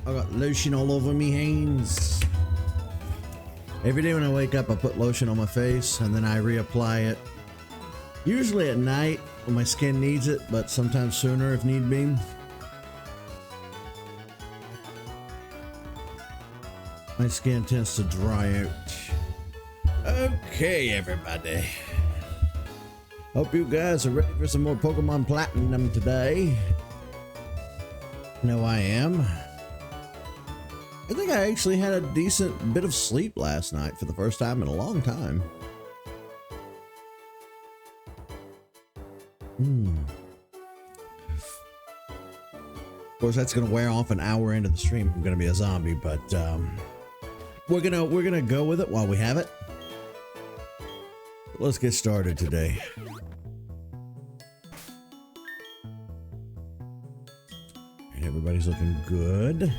I got lotion all over me hands. Every day when I wake up, I put lotion on my face and then I reapply it. Usually at night when my skin needs it, but sometimes sooner if need be. My skin tends to dry out. Okay, everybody. Hope you guys are ready for some more Pokemon Platinum today. I know I am. I think I actually had a decent bit of sleep last night for the first time in a long time. Of course, that's gonna wear off an hour into the stream. I'm gonna be a zombie, but we're gonna go with it while we have it. Let's get started today. Everybody's looking good.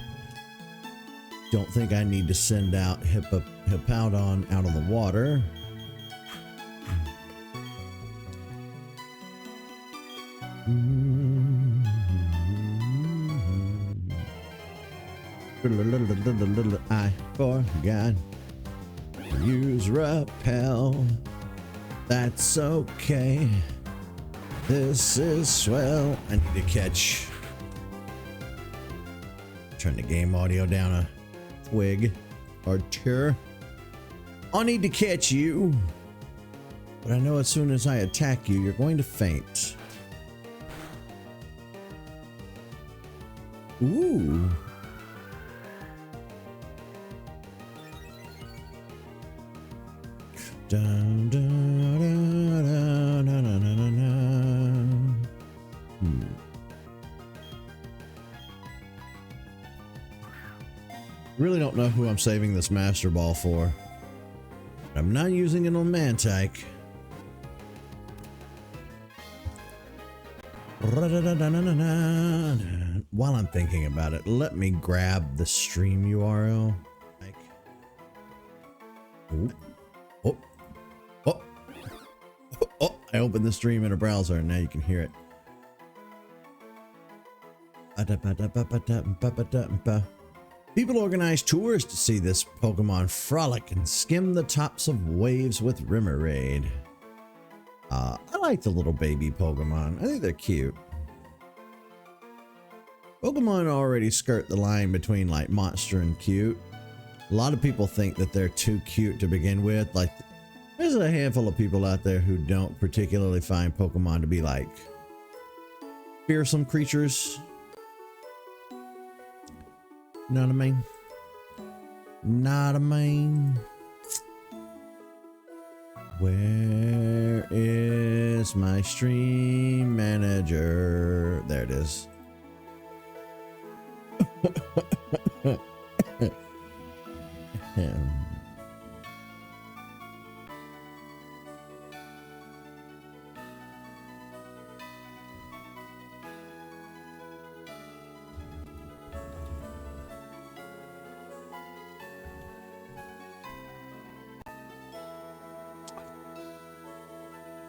Don't think I need to send out Hippowdon out of the water. I forgot to use repel. That's okay. This is swell. I need to catch. Turn the game audio down a twig or two. I need to catch you. But I know as soon as I attack you, you're going to faint. Ooh. Dun, dun, dun, dun, dun, dun, dun, dun. Really don't know who I'm saving this Master Ball for. I'm not using it on Mantike. While I'm thinking about it, let me grab the stream URL. Oh, oh, oh, oh, I opened the stream in a browser and now you can hear it. People organize tours to see this Pokemon frolic and skim the tops of waves with Remoraid. I like the little baby Pokemon. I think they're cute. Pokemon already skirt the line between like monster and cute. A lot of people think that they're too cute to begin with. Like, there's a handful of people out there who don't particularly find Pokemon to be like fearsome creatures. Know what I mean? Not a main. Where is my stream manager? There it is.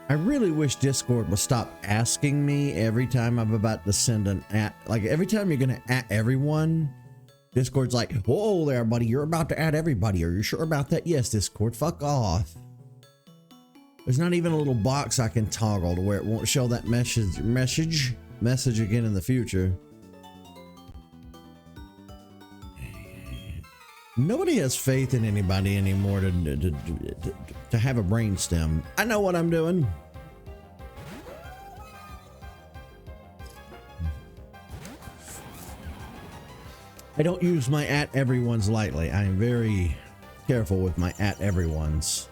I really wish Discord would stop asking me every time I'm about to send an at. Like every time you're gonna at everyone, Discord's like, "Whoa there, buddy! You're about to add everybody. Are you sure about that?" Yes, Discord. Fuck off. There's not even a little box I can toggle to where it won't show that message again in the future. Nobody has faith in anybody anymore to have a brainstem. I know what I'm doing. I don't use my at everyone's lightly. I am very careful with my at everyone's.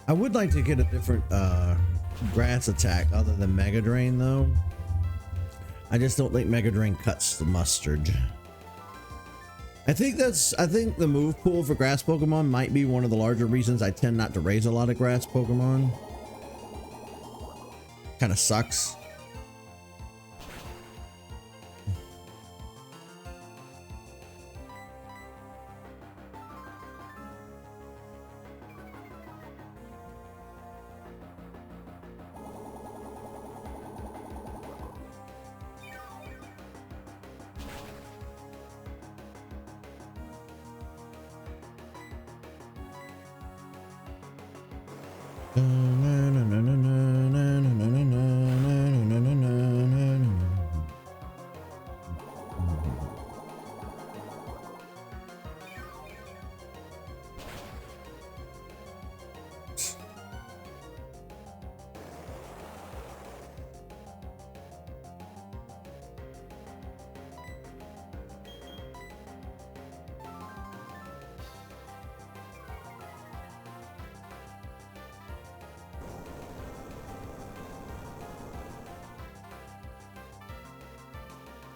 I would like to get a different grass attack other than Mega Drain though. I just don't think Mega Drain cuts the mustard. I think the move pool for grass Pokemon might be one of the larger reasons I tend not to raise a lot of grass Pokemon. Kind of sucks.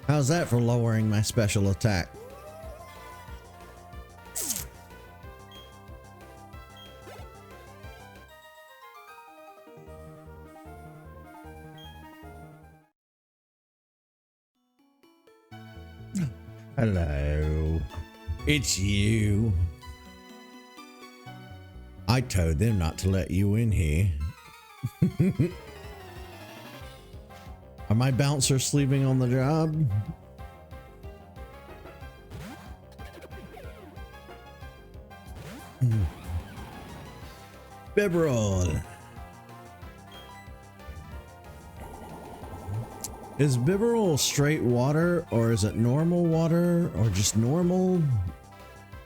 How's that for lowering my special attack? Hello. It's you. I told them not to let you in here. Are my bouncers sleeping on the job? Biberol. Is Biberol straight water, or is it normal water, or just normal?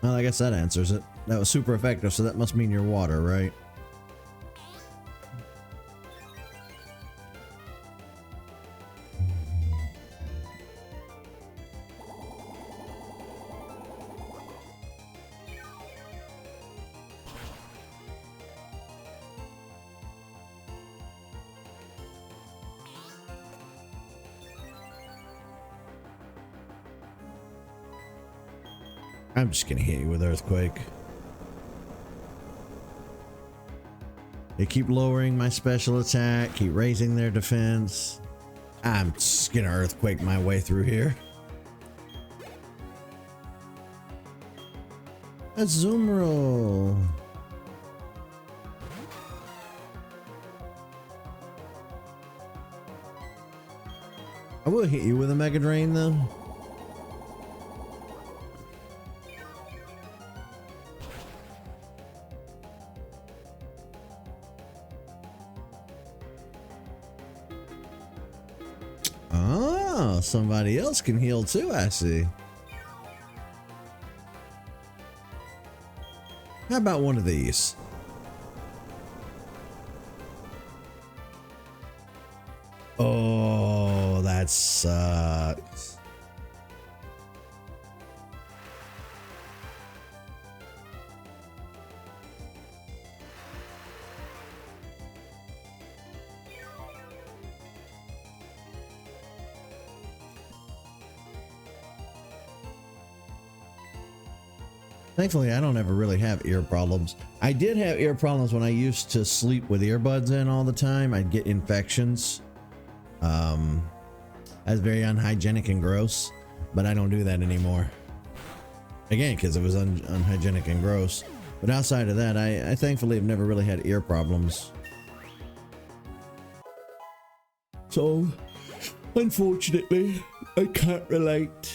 Well, I guess that answers it. That was super effective, so that must mean you're water, right? I'm just gonna hit you with Earthquake. They keep lowering my special attack, keep raising their defense. I'm just gonna Earthquake my way through here. That's Zoomro. I will hit you with a Mega Drain though. Oh, somebody else can heal too, I see. How about one of these? Oh, that sucks. Thankfully, I don't ever really have ear problems. I did have ear problems when I used to sleep with earbuds in all the time. I'd get infections. That's very unhygienic and gross, but I don't do that anymore. Again, because it was unhygienic and gross. But outside of that, I thankfully have never really had ear problems. So, unfortunately, I can't relate.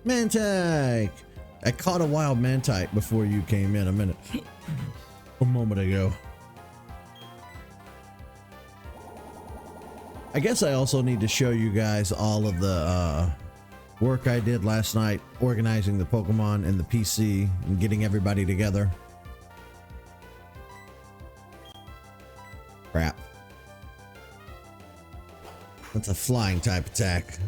Mantike! I caught a wild Mantike before you came in a moment ago. I guess I also need to show you guys all of the work I did last night organizing the Pokemon and the PC and getting everybody together. Crap. That's a flying type attack.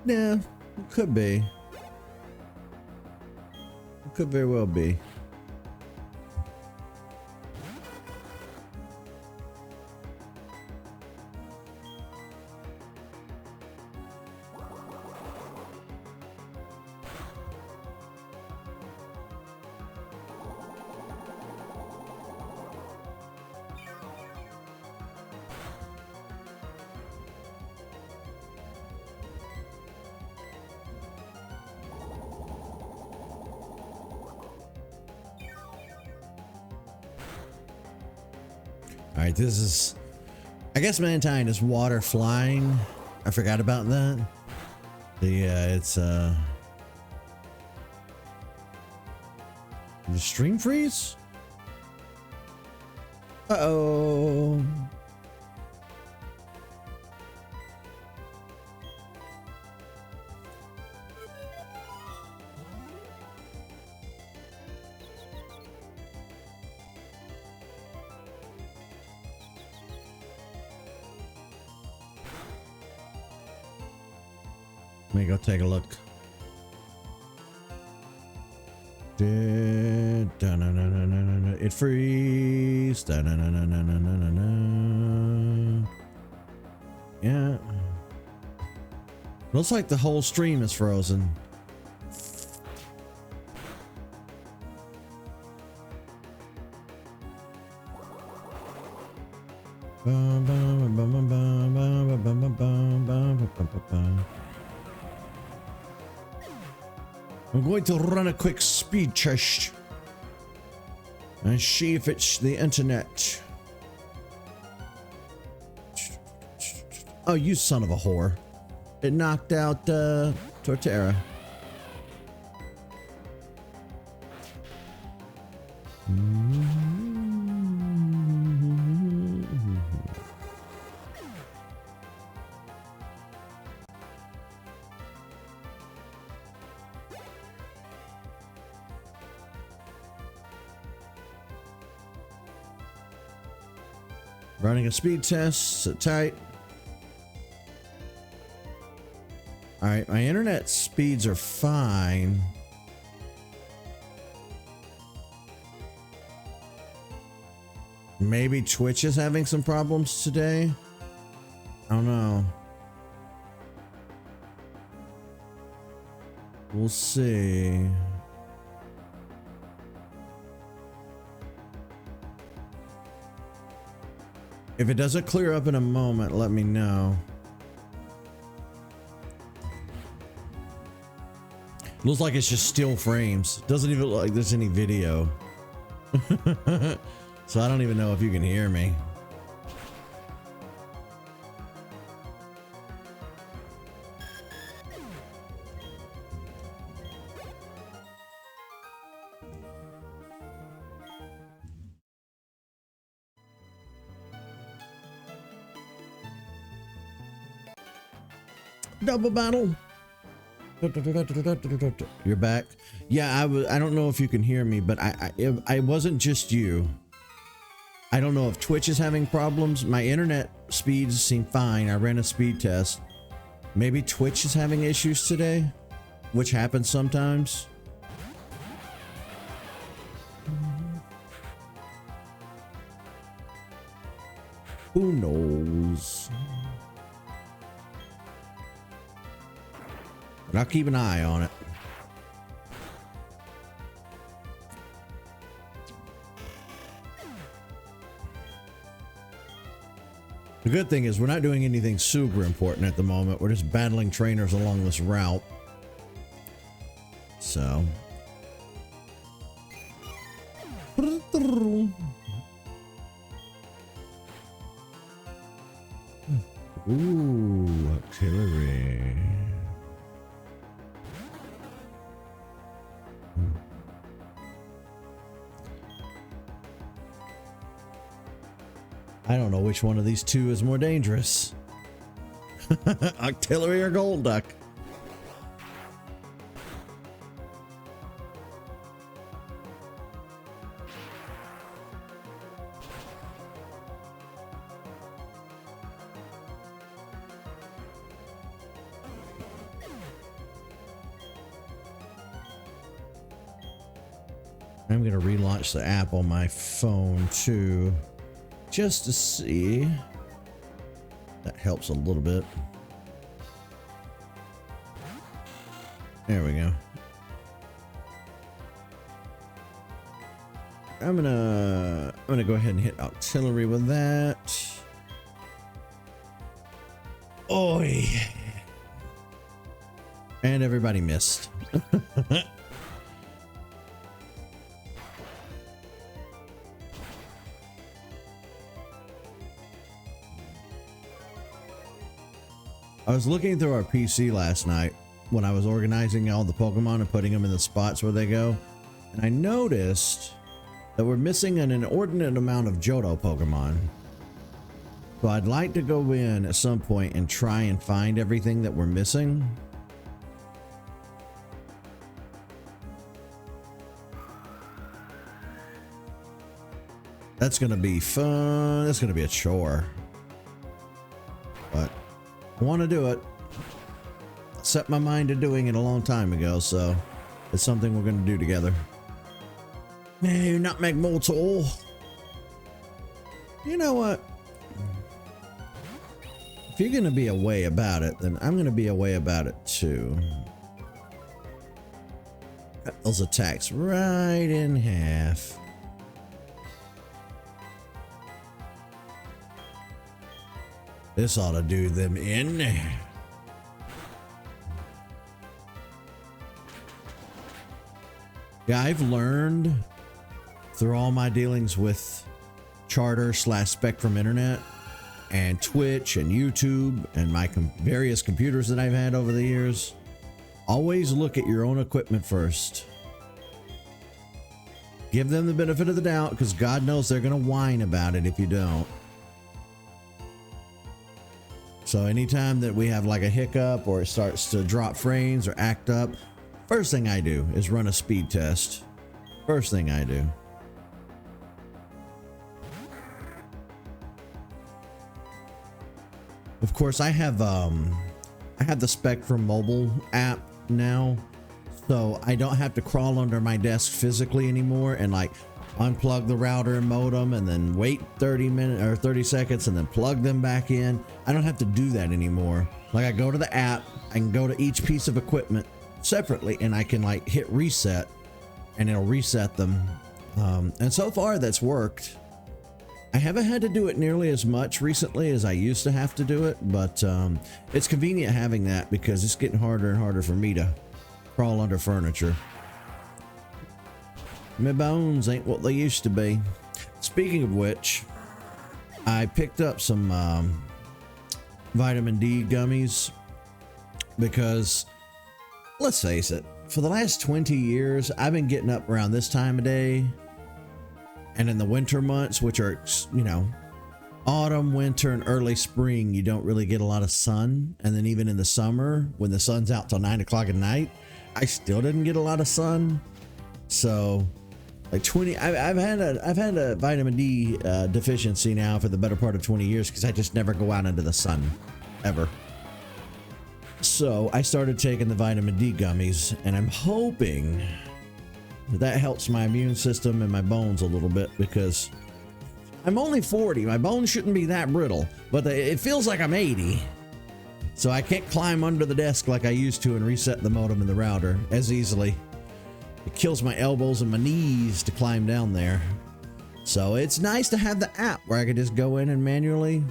Yeah, it could be. It could very well be. All right, this is, I guess Mantine is water flying. I forgot about that. It's the stream freeze? Uh-oh. Let me go take a look. It freeze. Yeah. Looks like the whole stream is frozen. I'm going to run a quick speed test and see if it's the internet. Oh, you son of a whore. It knocked out Torterra. Running a speed test, sit tight. All right, my internet speeds are fine. Maybe Twitch is having some problems today. I don't know. We'll see. If it doesn't clear up in a moment, let me know. Looks like it's just still frames. Doesn't even look like there's any video. So I don't even know if you can hear me. Double battle. You're back. Yeah, I don't know if you can hear me, but I wasn't just you. I don't know if Twitch is having problems. My internet speeds seem fine. I ran a speed test. Maybe Twitch is having issues today, which happens sometimes. Who knows? But I'll keep an eye on it. The good thing is we're not doing anything super important at the moment. We're just battling trainers along this route. So. Ooh, artillery. I don't know which one of these two is more dangerous. Artillery or Gold Duck? I'm going to relaunch the app on my phone too, just to see. That helps a little bit. There we go. I'm gonna go ahead and hit artillery with that. Oi! And everybody missed. I was looking through our PC last night when I was organizing all the Pokemon and putting them in the spots where they go, and I noticed that we're missing an inordinate amount of Johto Pokemon. So I'd like to go in at some point and try and find everything that we're missing. That's gonna be fun. That's gonna be a chore, but I want to do it. I set my mind to doing it a long time ago, so it's something we're gonna do together. No, Nutmeg Mortal. You know what? If you're gonna be away about it, then I'm gonna be away about it too. Cut those attacks right in half. This ought to do them in. Yeah, I've learned through all my dealings with Charter/Spectrum Internet and Twitch and YouTube and my various computers that I've had over the years, always look at your own equipment first. Give them the benefit of the doubt, because God knows they're going to whine about it if you don't. So anytime that we have like a hiccup or it starts to drop frames or act up, first thing I do is run a speed test. First thing I do. Of course, I have the Spectrum mobile app now, so I don't have to crawl under my desk physically anymore and like unplug the router and modem and then wait 30 minutes or 30 seconds and then plug them back in. I don't have to do that anymore. Like, I go to the app, I can go to each piece of equipment separately and I can like hit reset and it'll reset them. And so far that's worked. I haven't had to do it nearly as much recently as I used to have to do it, but it's convenient having that because it's getting harder and harder for me to crawl under furniture. My bones ain't what they used to be. Speaking of which, I picked up some vitamin D gummies because, let's face it, for the last 20 years, I've been getting up around this time of day. And in the winter months, which are, you know, autumn, winter, and early spring, you don't really get a lot of sun. And then even in the summer, when the sun's out till 9 o'clock at night, I still didn't get a lot of sun. So like I've had a vitamin D deficiency now for the better part of 20 years because I just never go out into the sun ever. So I started taking the vitamin D gummies, and I'm hoping that helps my immune system and my bones a little bit, because I'm only 40. My bones shouldn't be that brittle, but it feels like I'm 80. So I can't climb under the desk like I used to and reset the modem and the router as easily. It kills my elbows and my knees to climb down there. So it's nice to have the app where I could just go in and manually,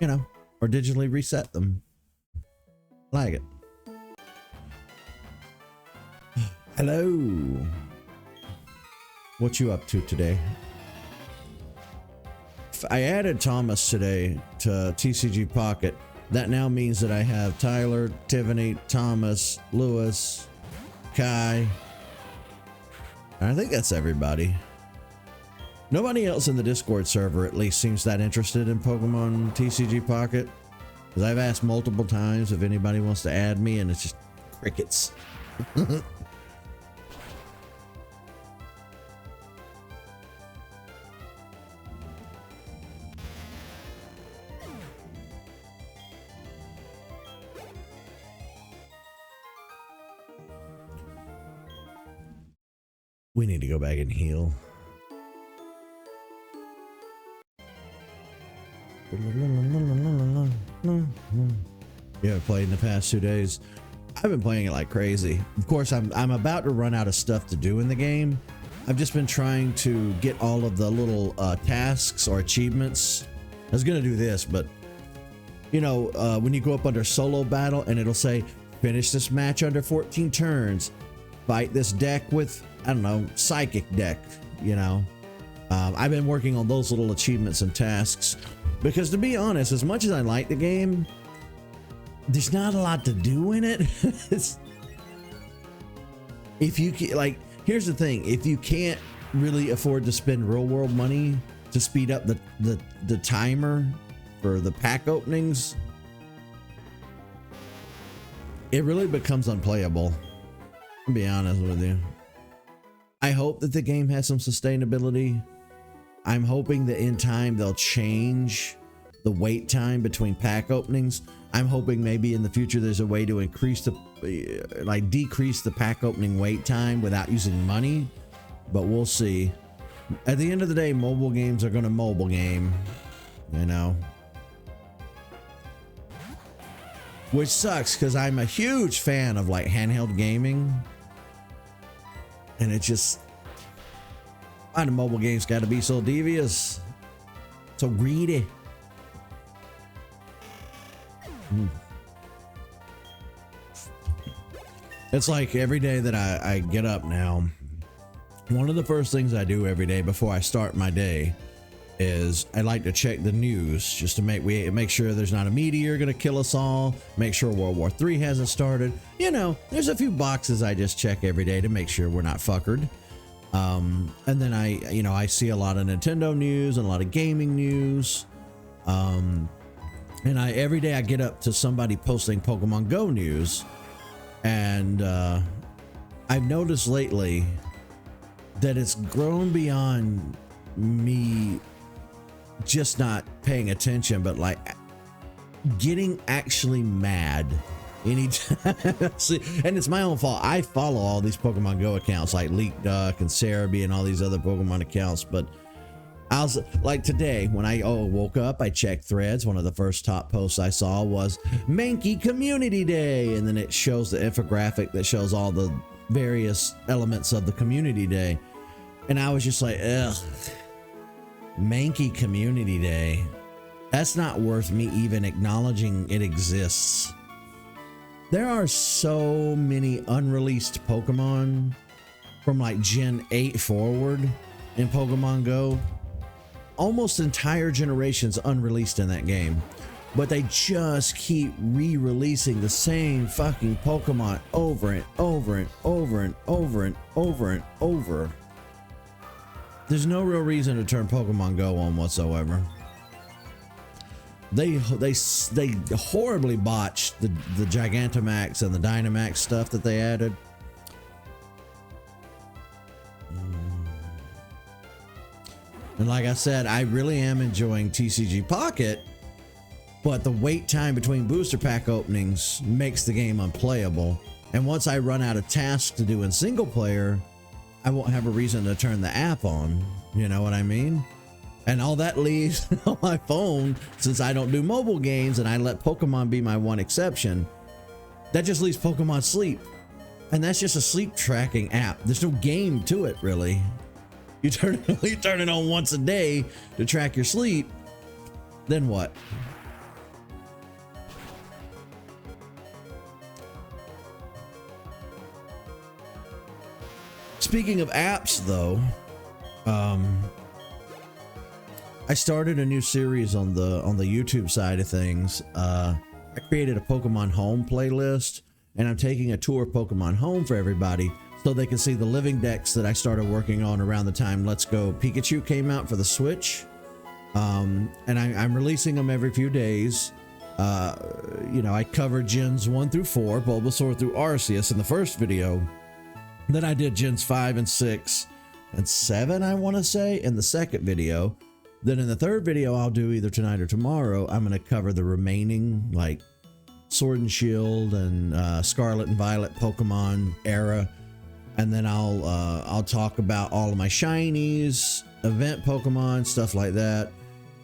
you know, or digitally reset them. Like it. Hello. What you up to today? I added Thomas today to TCG Pocket. That now means that I have Tyler, Tiffany, Thomas, Lewis, Kai. I think that's everybody. Nobody else in the Discord server at least seems that interested in Pokemon TCG Pocket, because I've asked multiple times if anybody wants to add me, and it's just crickets. We need to go back and heal. Yeah, played in the past 2 days. I've been playing it like crazy. Of course, I'm about to run out of stuff to do in the game. I've just been trying to get all of the little tasks or achievements. I was gonna do this, but you know, when you go up under solo battle and it'll say, finish this match under 14 turns, fight this deck with, I don't know, psychic deck, you know. I've been working on those little achievements and tasks because, to be honest, as much as I like the game, there's not a lot to do in it. If you can, like, here's the thing: if you can't really afford to spend real world money to speed up the timer for the pack openings, it really becomes unplayable. I'll be honest with you. I hope that the game has some sustainability. I'm hoping that in time they'll change the wait time between pack openings. I'm hoping maybe in the future there's a way to increase decrease the pack opening wait time without using money, but we'll see. At the end of the day, mobile games are going to mobile game, you know, which sucks because I'm a huge fan of like handheld gaming, and it just, why the mobile games got to be so devious, so greedy. It's like every day that I get up now, one of the first things I do every day before I start my day is I like to check the news just to make sure there's not a meteor gonna kill us all, make sure World War III hasn't started. You know, there's a few boxes I just check every day to make sure we're not fuckered. And then I see a lot of Nintendo news and a lot of gaming news. And every day I get up to somebody posting Pokemon Go news. And I've noticed lately that it's grown beyond me just not paying attention, but like getting actually mad anytime. And it's my own fault. I follow all these Pokemon Go accounts like Leak Duck and Cerebi and all these other Pokemon accounts, but I was like, today when I woke up, I checked Threads. One of the first top posts I saw was Mankey Community Day, and then it shows the infographic that shows all the various elements of the community day, and I was just like, ugh, Mankey Community Day, that's not worth me even acknowledging it exists. There are so many unreleased Pokemon from like Gen 8 forward in Pokemon Go. Almost entire generations unreleased in that game, but they just keep re-releasing the same fucking Pokemon over and over and over and over and over and over. There's no real reason to turn Pokemon Go on whatsoever. They horribly botched the Gigantamax and the Dynamax stuff that they added. And like I said, I really am enjoying TCG Pocket, but the wait time between booster pack openings makes the game unplayable. And once I run out of tasks to do in single player, I won't have a reason to turn the app on. You know what I mean? And all that leaves on my phone, since I don't do mobile games and I let Pokemon be my one exception, that just leaves Pokemon Sleep. And that's just a sleep tracking app. There's no game to it, really. You turn it on once a day to track your sleep, then what? Speaking of apps, though, I started a new series on the YouTube side of things. I created a Pokemon Home playlist, and I'm taking a tour of Pokemon Home for everybody, so they can see the living decks that I started working on around the time Let's Go Pikachu came out for the Switch. And I'm releasing them every few days. I covered Gens 1 through 4, Bulbasaur through Arceus in the first video. Then I did Gens 5 and 6 and 7, I want to say, in the second video. Then in the third video I'll do either tonight or tomorrow, I'm going to cover the remaining, like, Sword and Shield and Scarlet and Violet Pokemon era. And then I'll talk about all of my shinies, event Pokemon, stuff like that.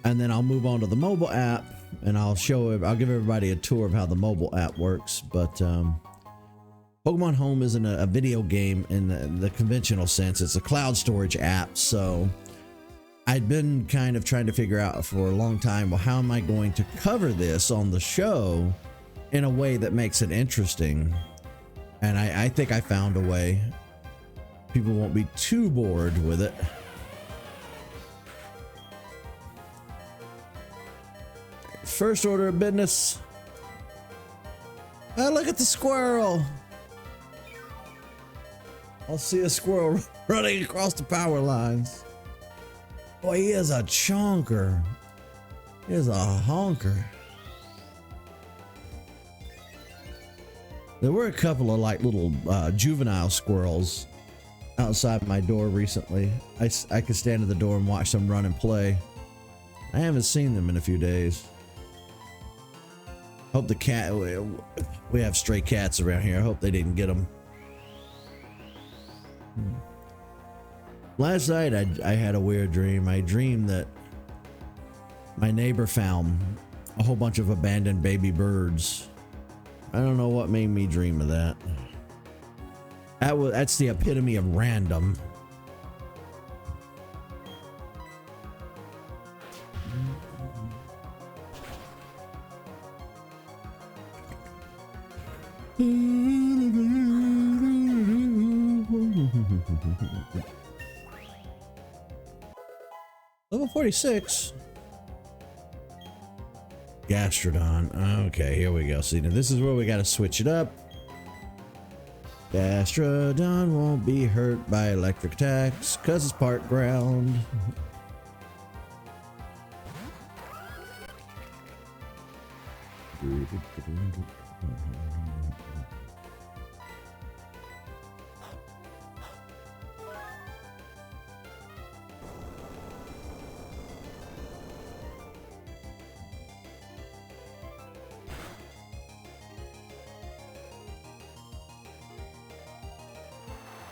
And then I'll move on to the mobile app, and I'll give everybody a tour of how the mobile app works. But Pokemon Home isn't a video game in the conventional sense. It's a cloud storage app. So I'd been kind of trying to figure out for a long time, well, how am I going to cover this on the show in a way that makes it interesting? And I think I found a way. People won't be too bored with it. First order of business. Oh, look at the squirrel. I'll see a squirrel running across the power lines. Boy, he is a chonker. He is a honker. There were a couple of like little juvenile squirrels outside my door recently. I could stand at the door and watch them run and play. I haven't seen them in a few days. Hope the cat, we have stray cats around here. I hope they didn't get them. Last night I had a weird dream. I dreamed that my neighbor found a whole bunch of abandoned baby birds. I don't know what made me dream of that. That's the epitome of random. Level 46. Gastrodon. Okay, here we go. See, now this is where we gotta switch it up. Gastrodon won't be hurt by electric attacks because it's part ground.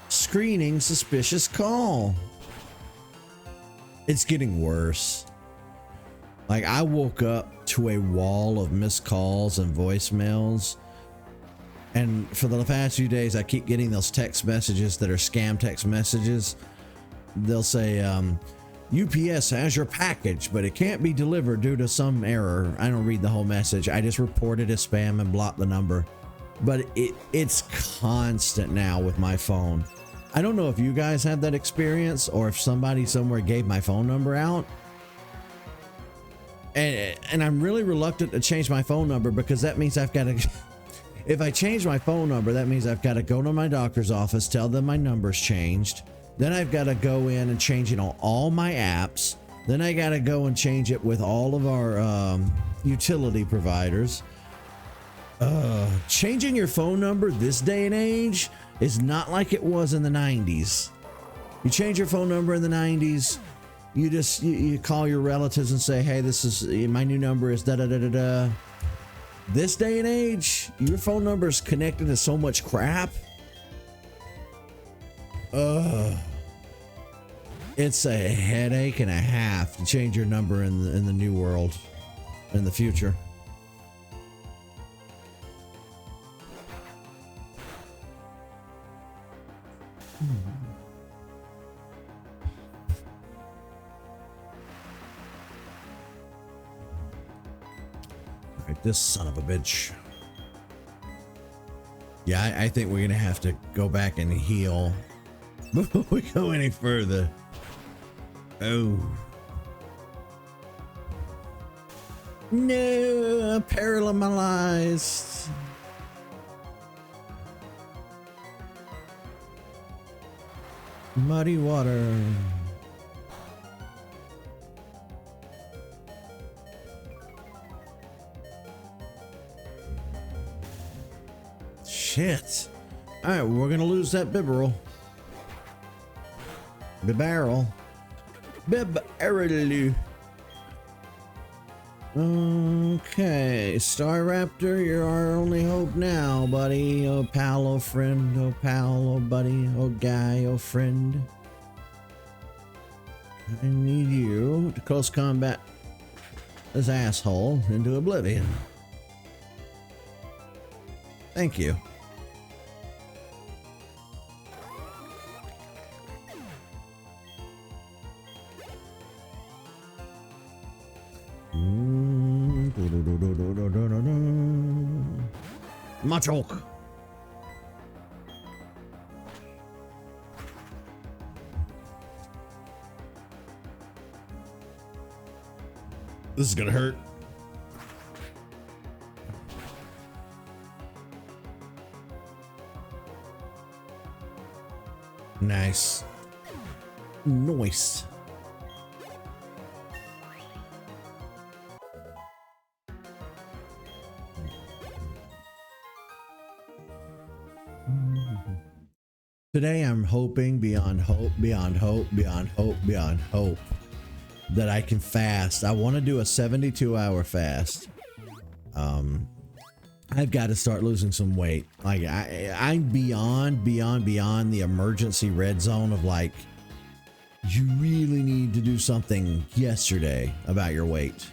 Screening suspicious call. It's getting worse. Like, I woke up to a wall of missed calls and voicemails, and for the past few days I keep getting those text messages that are scam text messages. They'll say UPS has your package, but it can't be delivered due to some error. I don't read the whole message. I just report it as spam and block the number. But it's constant now with my phone. I don't know if you guys had that experience or if somebody somewhere gave my phone number out. And I'm really reluctant to change my phone number because that means I've got to, if I change my phone number, that means I've got to go to my doctor's office, tell them my number's changed. Then I've got to go in and change it on all my apps. Then I got to go and change it with all of our utility providers. Changing your phone number this day and age is not like it was in the 90s. You change your phone number in the 90s, you call your relatives and say, hey, this is my new number is da da da da da. This day and age, your phone number is connected to so much crap. It's a headache and a half to change your number in the new world, in the future. Alright, this son of a bitch. Yeah, I think we're gonna have to go back and heal before we go any further. Oh. No, paralyzed. Muddy water. Shit. All right, we're gonna lose that Bibarel. Bibarel. Bibarel. Okay, Staraptor, you're our only hope now, buddy. Oh pal, oh friend, oh pal, oh buddy, oh guy, oh friend. I need you to close combat this asshole into oblivion. Thank you. Machoke. This is gonna hurt. Nice. Nice. Today I'm hoping beyond hope, beyond hope, beyond hope, beyond hope that I can fast. I want to do a 72-hour fast. I've got to start losing some weight. Like I'm beyond the emergency red zone of like, you really need to do something yesterday about your weight.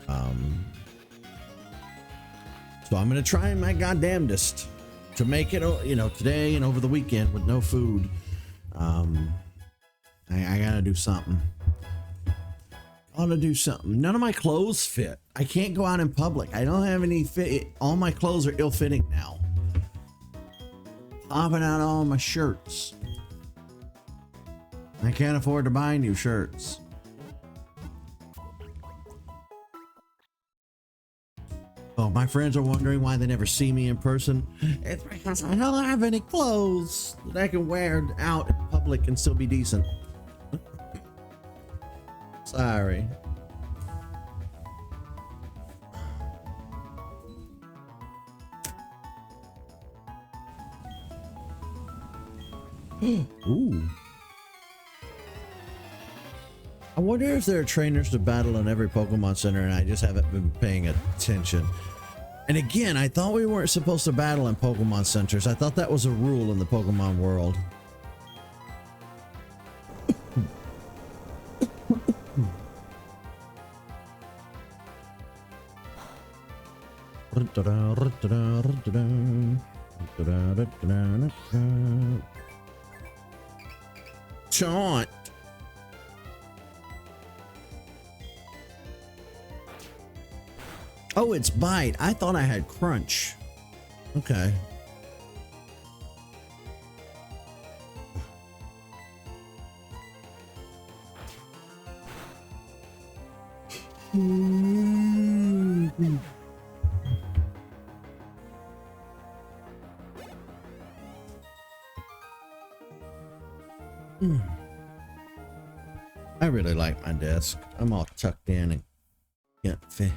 So I'm going to try my goddamnedest to make it, you know, today and over the weekend with no food. I gotta do something. None of my clothes fit. I can't go out in public. I don't have any fit. All my clothes are ill-fitting now. Popping out all my shirts. I can't afford to buy new shirts. Oh, my friends are wondering why they never see me in person. It's because I don't have any clothes that I can wear out in public and still be decent. Sorry. Ooh. I wonder if there are trainers to battle in every Pokemon Center and I just haven't been paying attention. And again, I thought we weren't supposed to battle in Pokemon Centers. I thought that was a rule in the Pokemon world. Chaunt. Oh, it's bite. I thought I had crunch. Okay. I really like my desk. I'm all tucked in and can't fit.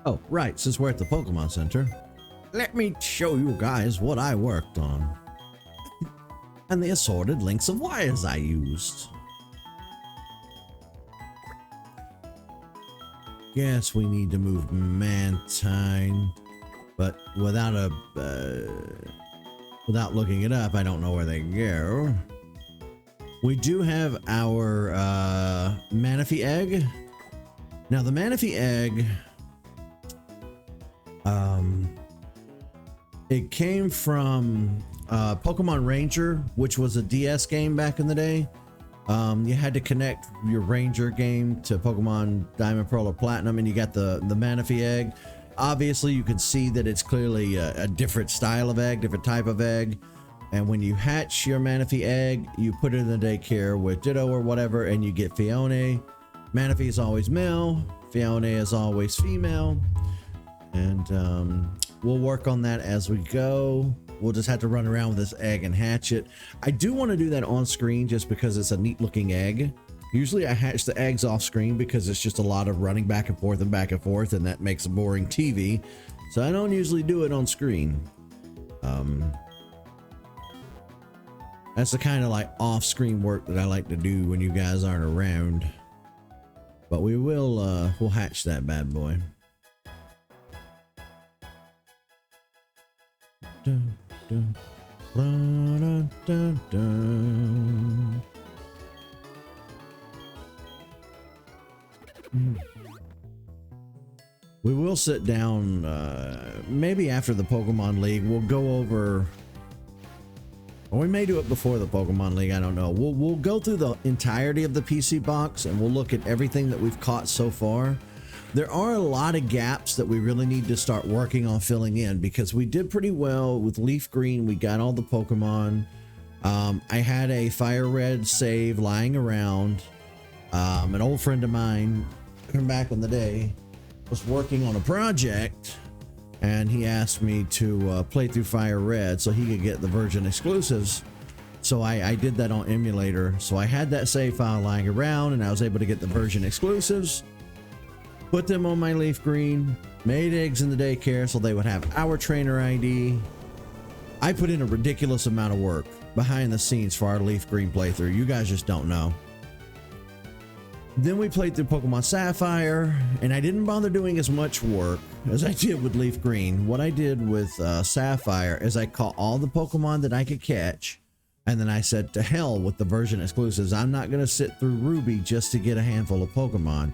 Oh, right, since we're at the Pokemon Center, let me show you guys what I worked on. And the assorted lengths of wires I used. Guess we need to move Mantine, but without looking it up, I don't know where they go. We do have our Manaphy egg. Now the Manaphy egg, it came from Pokemon Ranger, which was a DS game back in the day. You had to connect your Ranger game to Pokemon Diamond, Pearl, or Platinum, and you got the Manaphy egg. Obviously, you can see that it's clearly a different style of egg, different type of egg. And when you hatch your Manaphy egg, you put it in the daycare with Ditto or whatever, and you get Fione. Manaphy is always male, Fione is always female. And we'll work on that as we go. We'll just have to run around with this egg and hatch it. I do want to do that on screen just because it's a neat looking egg. Usually I hatch the eggs off screen because it's just a lot of running back and forth, and that makes a boring TV. So I don't usually do it on screen. That's the kind of like off-screen work that I like to do when you guys aren't around. But we will we'll hatch that bad boy. Dun, dun, dun, dun, dun. We will sit down maybe after the Pokemon League. We'll go over Or we may do it before the Pokemon League, I don't know. We'll go through the entirety of the PC box and we'll look at everything that we've caught so far. There are a lot of gaps that we really need to start working on filling in because we did pretty well with Leaf Green. We got all the Pokemon. I had a Fire Red save lying around. An old friend of mine from back in the day was working on a project and he asked me to play through Fire Red so he could get the Virgin exclusives. So I did that on emulator. So I had that save file lying around and I was able to get the Virgin exclusives, put them on my Leaf Green, made eggs in the daycare so they would have our trainer ID. I put in a ridiculous amount of work behind the scenes for our Leaf Green playthrough. You guys just don't know. Then we played through Pokemon Sapphire, and I didn't bother doing as much work as I did with Leaf Green. What I did with Sapphire is I caught all the Pokemon that I could catch, and then I said to hell with the Virgin exclusives. I'm not going to sit through Ruby just to get a handful of Pokemon.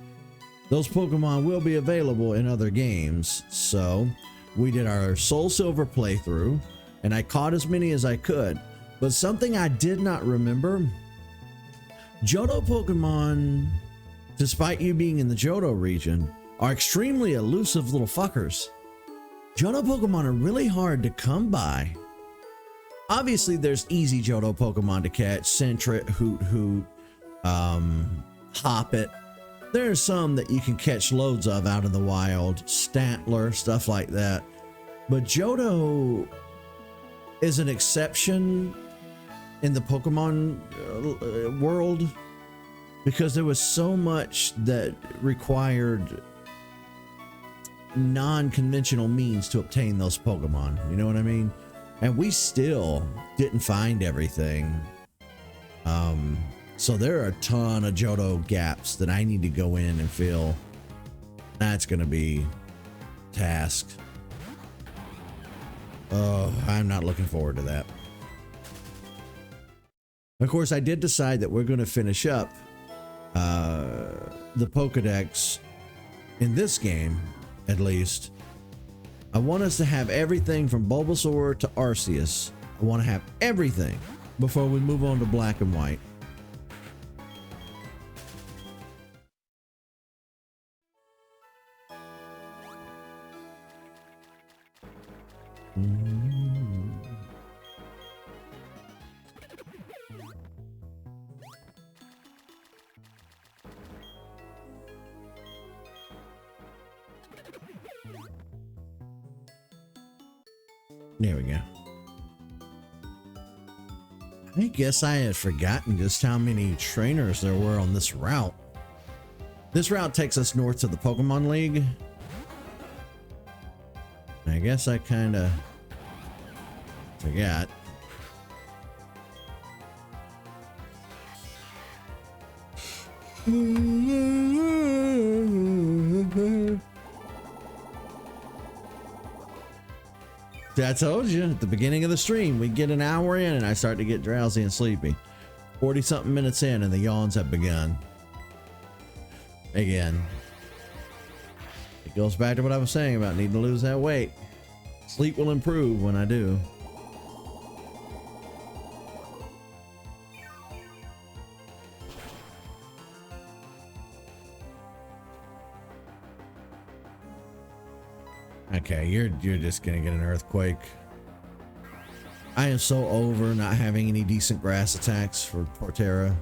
Those Pokemon will be available in other games. So we did our Soul Silver playthrough, and I caught as many as I could. But something I did not remember, Johto Pokemon, despite you being in the Johto region, are extremely elusive little fuckers. Johto Pokemon are really hard to come by. Obviously, there's easy Johto Pokemon to catch, Sentret, Hoot Hoot, Hoppet. There's some that you can catch loads of out in the wild, Stantler, stuff like that. But Johto is an exception in the Pokemon world because there was so much that required non-conventional means to obtain those Pokemon. You know what I mean? And we still didn't find everything. So there are a ton of Johto gaps that I need to go in and fill. That's going to be a task. Oh, I'm not looking forward to that. Of course, I did decide that we're going to finish up the Pokedex in this game, at least. I want us to have everything from Bulbasaur to Arceus. I want to have everything before we move on to Black and White. There we go. I guess I had forgotten just how many trainers there were on this route. This route takes us north to the Pokemon League. I guess I kind of forgot. I told you at the beginning of the stream, we get an hour in and I start to get drowsy and sleepy. 40 something minutes in and the yawns have begun. Again, it goes back to what I was saying about needing to lose that weight. Sleep will improve when I do. Okay, you're just gonna get an earthquake. I am so over not having any decent grass attacks for Portera.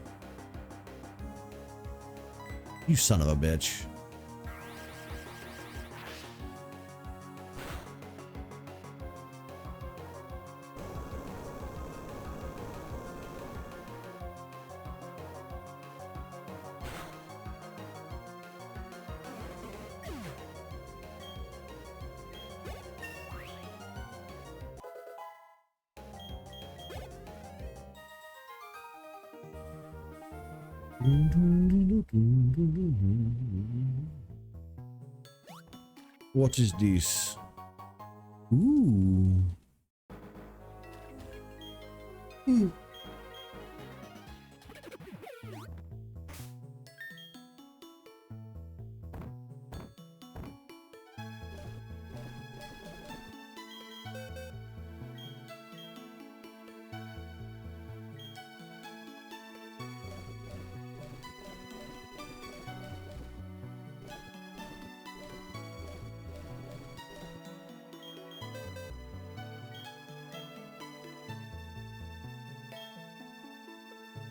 You son of a bitch. What is this? Ooh.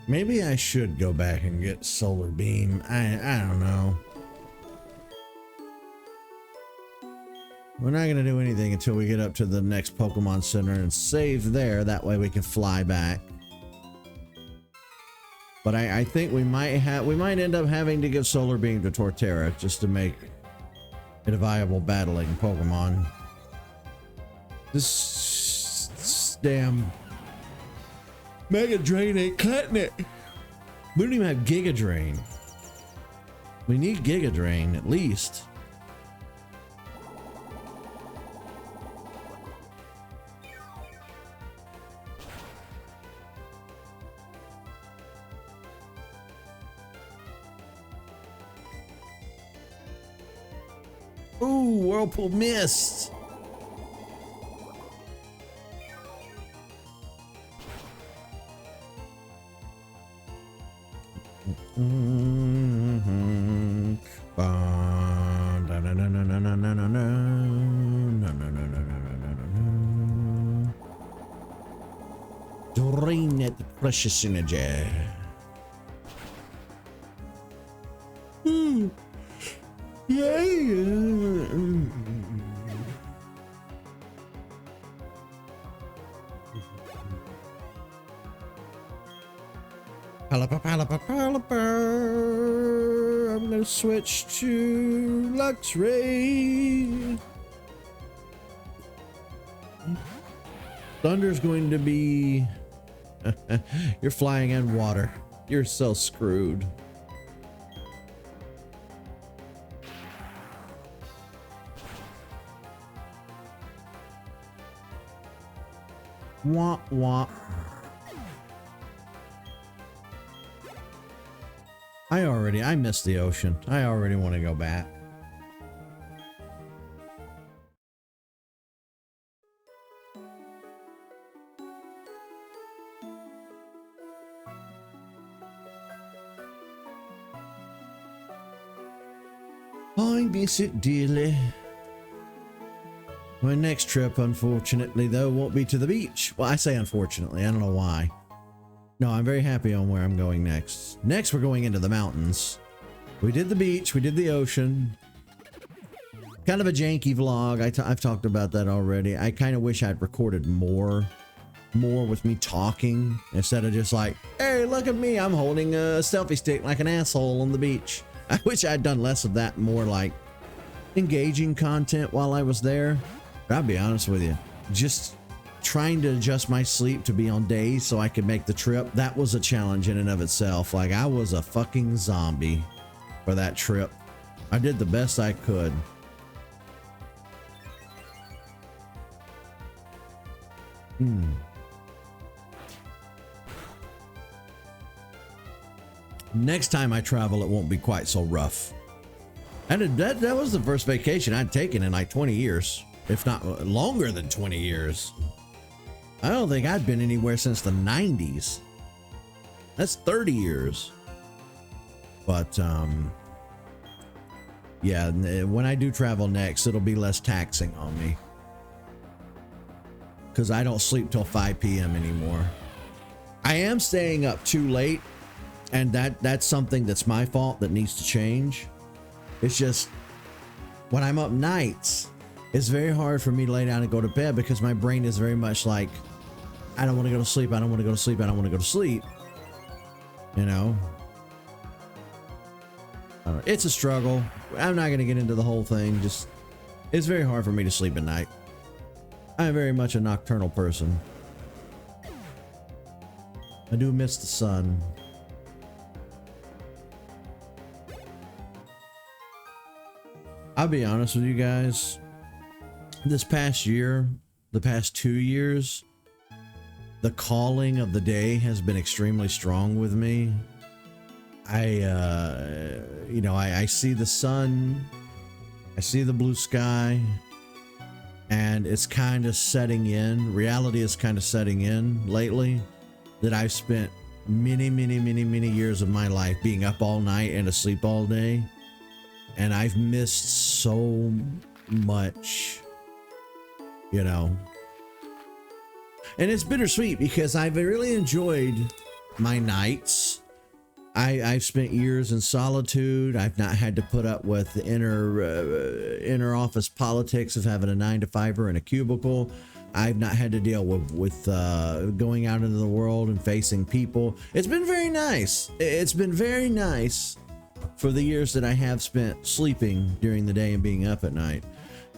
Maybe I should go back and get solar beam. I don't know. We're not going to do anything until we get up to the next Pokemon Center and save there. That way we can fly back. But I think we might end up having to give solar beam to Torterra just to make it a viable battling Pokemon. This damn Mega Drain ain't cutting it. We don't even have Giga Drain. We need Giga Drain at least. Ooh, Whirlpool missed. Drain it, precious energy. I'm gonna switch to Luxray. Thunder's going to be you're flying in water. You're so screwed. Wah wah. I miss the ocean. I already want to go back. I miss it dearly. My next trip, unfortunately, though, won't be to the beach. Well, I say unfortunately. I don't know why. No, I'm very happy on where I'm going next. Next, we're going into the mountains. We did the beach. We did the ocean. Kind of a janky vlog. I've talked about that already. I kind of wish I'd recorded more with me talking instead of just like, hey, look at me. I'm holding a selfie stick like an asshole on the beach. I wish I'd done less of that, more like engaging content while I was there. But I'll be honest with you, just trying to adjust my sleep to be on days so I could make the trip, that was a challenge in and of itself. Like, I was a fucking zombie for that trip. I did the best I could. Next time I travel, it won't be quite so rough. And that was the first vacation I'd taken in like 20 years, if not longer than 20 years. I don't think I'd been anywhere since the 90s. That's 30 years. But, yeah, when I do travel next, it'll be less taxing on me. Because I don't sleep till 5 p.m. anymore. I am staying up too late, and that's something that's my fault that needs to change. It's just, when I'm up nights, it's very hard for me to lay down and go to bed because my brain is very much like, I don't want to go to sleep, I don't want to go to sleep, I don't want to go to sleep. You know? It's a struggle. I'm not going to get into the whole thing. Just, it's very hard for me to sleep at night. I'm very much a nocturnal person. I do miss the sun. I'll be honest with you guys. This past year, the past 2 years, the calling of the day has been extremely strong with me. I see the sun, I see the blue sky, and it's kind of setting in. Reality is kind of setting in lately that I've spent many years of my life being up all night and asleep all day. And I've missed so much, you know. And it's bittersweet because I've really enjoyed my nights. I've spent years in solitude. I've not had to put up with the inner office politics of having a 9-to-5er in a cubicle. I've not had to deal with going out into the world and facing people. It's been very nice. It's been very nice for the years that I have spent sleeping during the day and being up at night.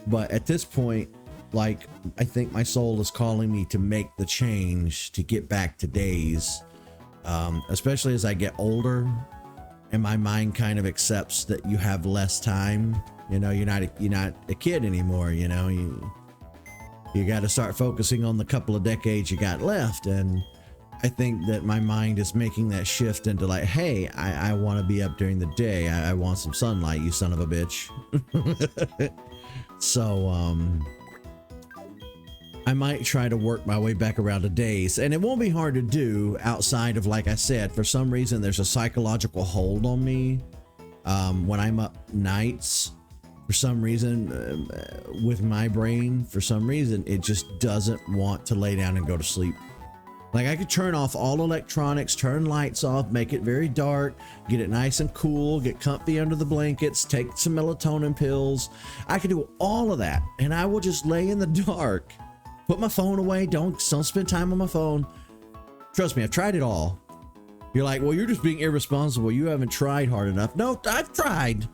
But at this point, like, I think my soul is calling me to make the change to get back to days. Especially as I get older and my mind kind of accepts that you have less time. You know, you're not a kid anymore. You know, you got to start focusing on the couple of decades you got left. And I think that my mind is making that shift into like, hey, I want to be up during the day. I want some sunlight, you son of a bitch. So, I might try to work my way back around to days, and it won't be hard to do outside of, like I said, for some reason, there's a psychological hold on me when I'm up nights. For some reason, with my brain, for some reason, it just doesn't want to lay down and go to sleep. Like, I could turn off all electronics, turn lights off, make it very dark, get it nice and cool, get comfy under the blankets, take some melatonin pills. I could do all of that, and I will just lay in the dark, put my phone away, don't spend time on my phone. Trust me, I've tried it all. You're like, well, you're just being irresponsible. You haven't tried hard enough. No, I've tried.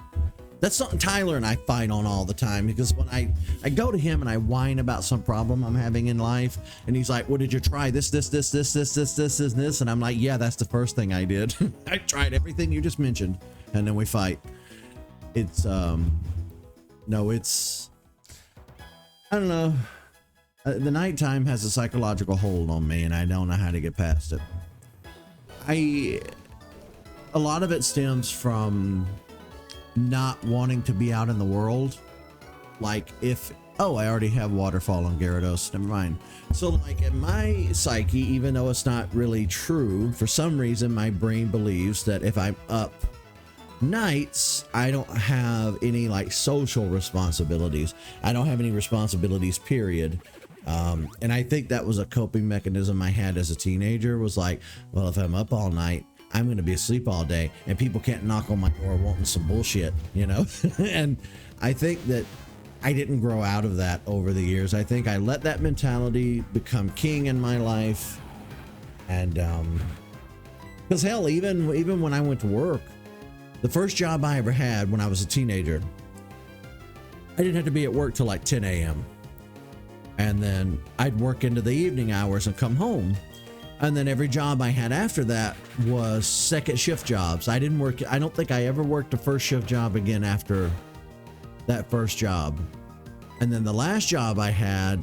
That's something Tyler and I fight on all the time, because when I go to him and I whine about some problem I'm having in life, and he's like, well, did you try this, and I'm like, yeah, that's the first thing I did. I tried everything you just mentioned, and then we fight. It's no, it's, I don't know. The nighttime has a psychological hold on me, and I don't know how to get past it. A lot of it stems from not wanting to be out in the world. Like, I already have waterfall on Gyarados, never mind. So like, in my psyche, even though it's not really true, for some reason my brain believes that if I'm up nights, I don't have any like social responsibilities. I don't have any responsibilities, period. And I think that was a coping mechanism I had as a teenager, was like, well, if I'm up all night, I'm going to be asleep all day, and people can't knock on my door wanting some bullshit, you know? And I think that I didn't grow out of that over the years. I think I let that mentality become king in my life. And, because hell, even when I went to work, the first job I ever had when I was a teenager, I didn't have to be at work till like 10 a.m. And then I'd work into the evening hours and come home. And then every job I had after that was second shift jobs. I don't think I ever worked a first shift job again after that first job. And then the last job I had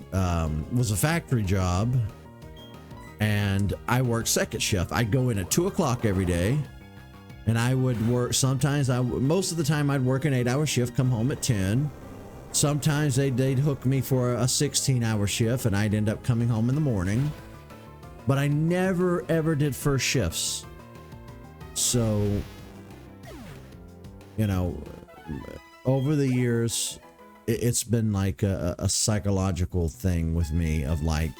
was a factory job, and I worked second shift. I'd go in at 2 o'clock every day, and I would work. Sometimes most of the time I'd work an 8-hour shift, come home at 10. Sometimes they'd hook me for a 16-hour shift, and I'd end up coming home in the morning. But I never ever did first shifts. So, you know, over the years, it's been like a psychological thing with me of like,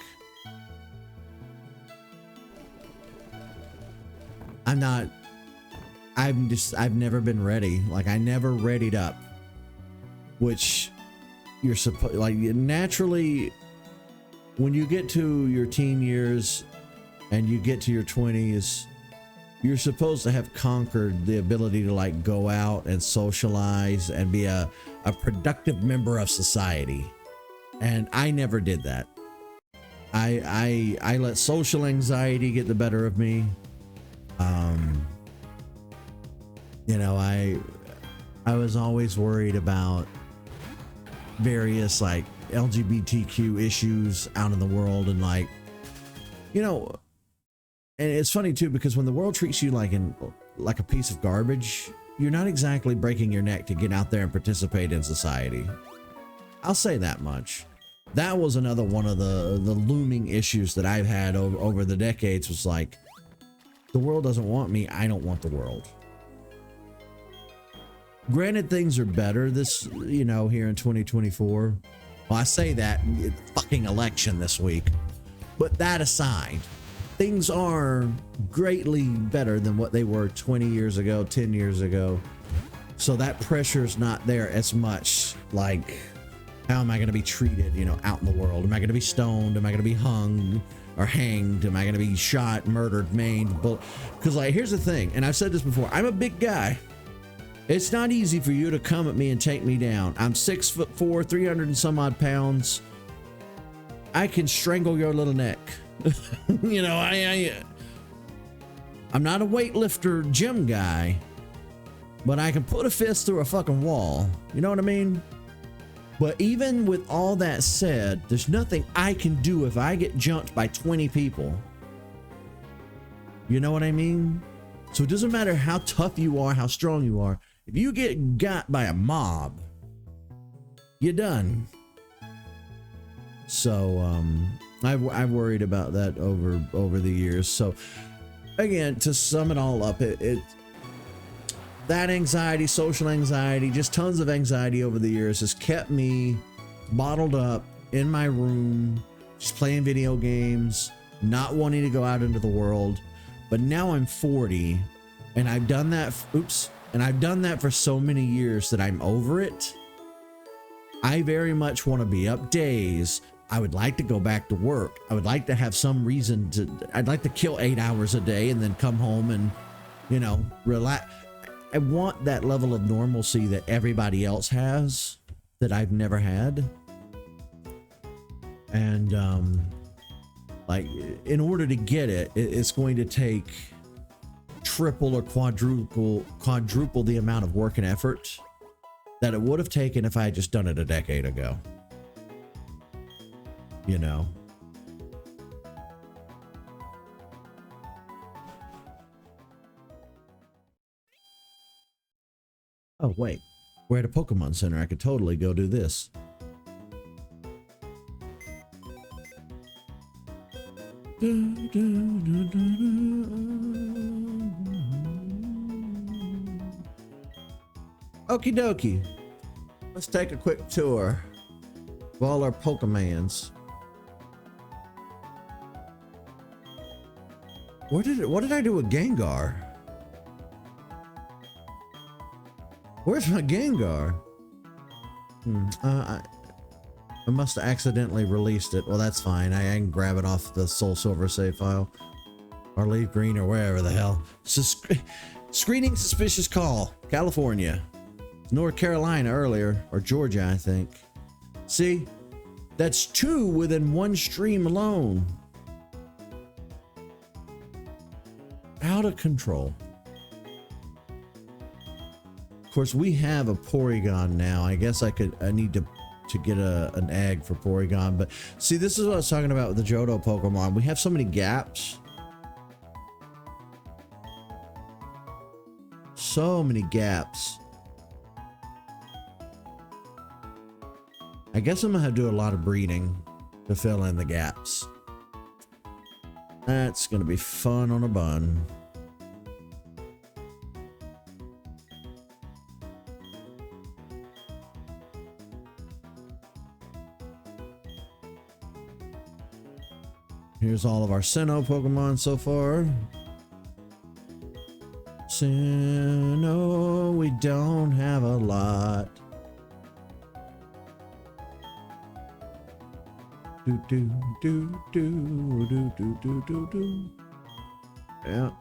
I've never been ready. Like, I never readied up, which you're supposed, like, naturally, when you get to your teen years and you get to your 20s, you're supposed to have conquered the ability to like go out and socialize and be a productive member of society. And I never did that. I let social anxiety get the better of me. You know, I was always worried about various like LGBTQ issues out in the world, and like, you know, and it's funny too, because when the world treats you like a piece of garbage, you're not exactly breaking your neck to get out there and participate in society. I'll say that much. That was another one of the looming issues that I've had over the decades, was like, the world doesn't want me, I don't want the world. Granted, things are better this, you know, here in 2024. Well, I say that, fucking election this week. But that aside, things are greatly better than what they were 20 years ago, 10 years ago. So that pressure's not there as much. Like, how am I going to be treated, you know, out in the world? Am I going to be stoned? Am I going to be hung or hanged? Am I going to be shot, murdered, maimed? Because, like, here's the thing, and I've said this before, I'm a big guy. It's not easy for you to come at me and take me down. I'm 6'4", 300 and some odd pounds. I can strangle your little neck. You know, I'm not a weightlifter gym guy, but I can put a fist through a fucking wall. You know what I mean? But even with all that said, there's nothing I can do if I get jumped by 20 people. You know what I mean? So it doesn't matter how tough you are, how strong you are. If you get got by a mob, you're done. So I've worried about that over the years. So again, to sum it all up, that anxiety, social anxiety, just tons of anxiety over the years has kept me bottled up in my room, just playing video games, not wanting to go out into the world. But now I'm 40 and I've done that. And I've done that for so many years that I'm over it. I very much want to be up days. I would like to go back to work. I would like to have some reason to, I'd like to kill 8 hours a day and then come home and, you know, relax. I want that level of normalcy that everybody else has that I've never had. And, like, in order to get it, it's going to take triple or quadruple the amount of work and effort that it would have taken if I had just done it a decade ago. You know? Oh, wait. We're at a Pokemon Center. I could totally go do this. Okie dokie. Let's take a quick tour of all our Pokemons. What did I do with Gengar? Where's my Gengar? I must have accidentally released it. Well, that's fine. I can grab it off the Soul Silver save file. Or Leaf Green or wherever the hell. Screening suspicious call. California. North Carolina earlier. Or Georgia, I think. See? That's 2 within 1 stream alone. Out of control. Of course, we have a Porygon now. I guess I need to get an egg for Porygon. But see, this is what I was talking about with the Johto Pokemon. We have so many gaps. So many gaps. I guess I'm gonna have to do a lot of breeding to fill in the gaps. That's gonna be fun on a bun. Here's all of our Sinnoh Pokemon so far. Sinnoh, we don't have a lot. Yeah.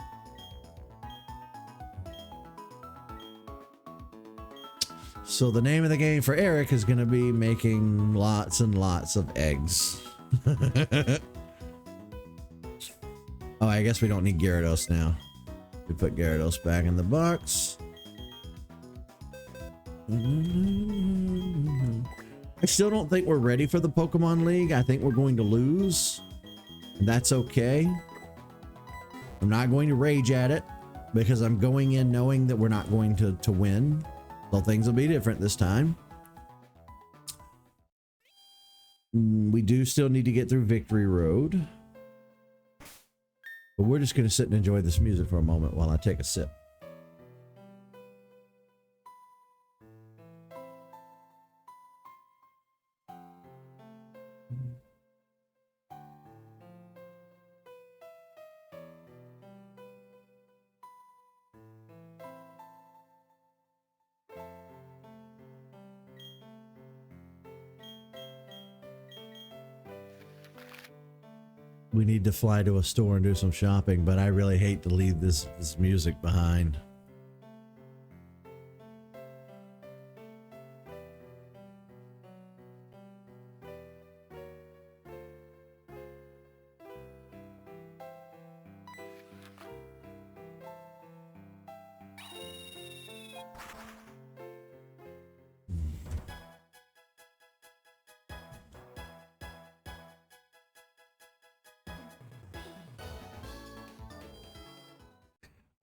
So the name of the game for Eric is going to be making lots and lots of eggs. Oh, I guess we don't need Gyarados now. We put Gyarados back in the box. I still don't think we're ready for the Pokemon League. I think we're going to lose. And that's okay. I'm not going to rage at it because I'm going in knowing that we're not going to win. So things will be different this time. We do still need to get through Victory Road. But we're just going to sit and enjoy this music for a moment while I take a sip. We need to fly to a store and do some shopping, but I really hate to leave this music behind.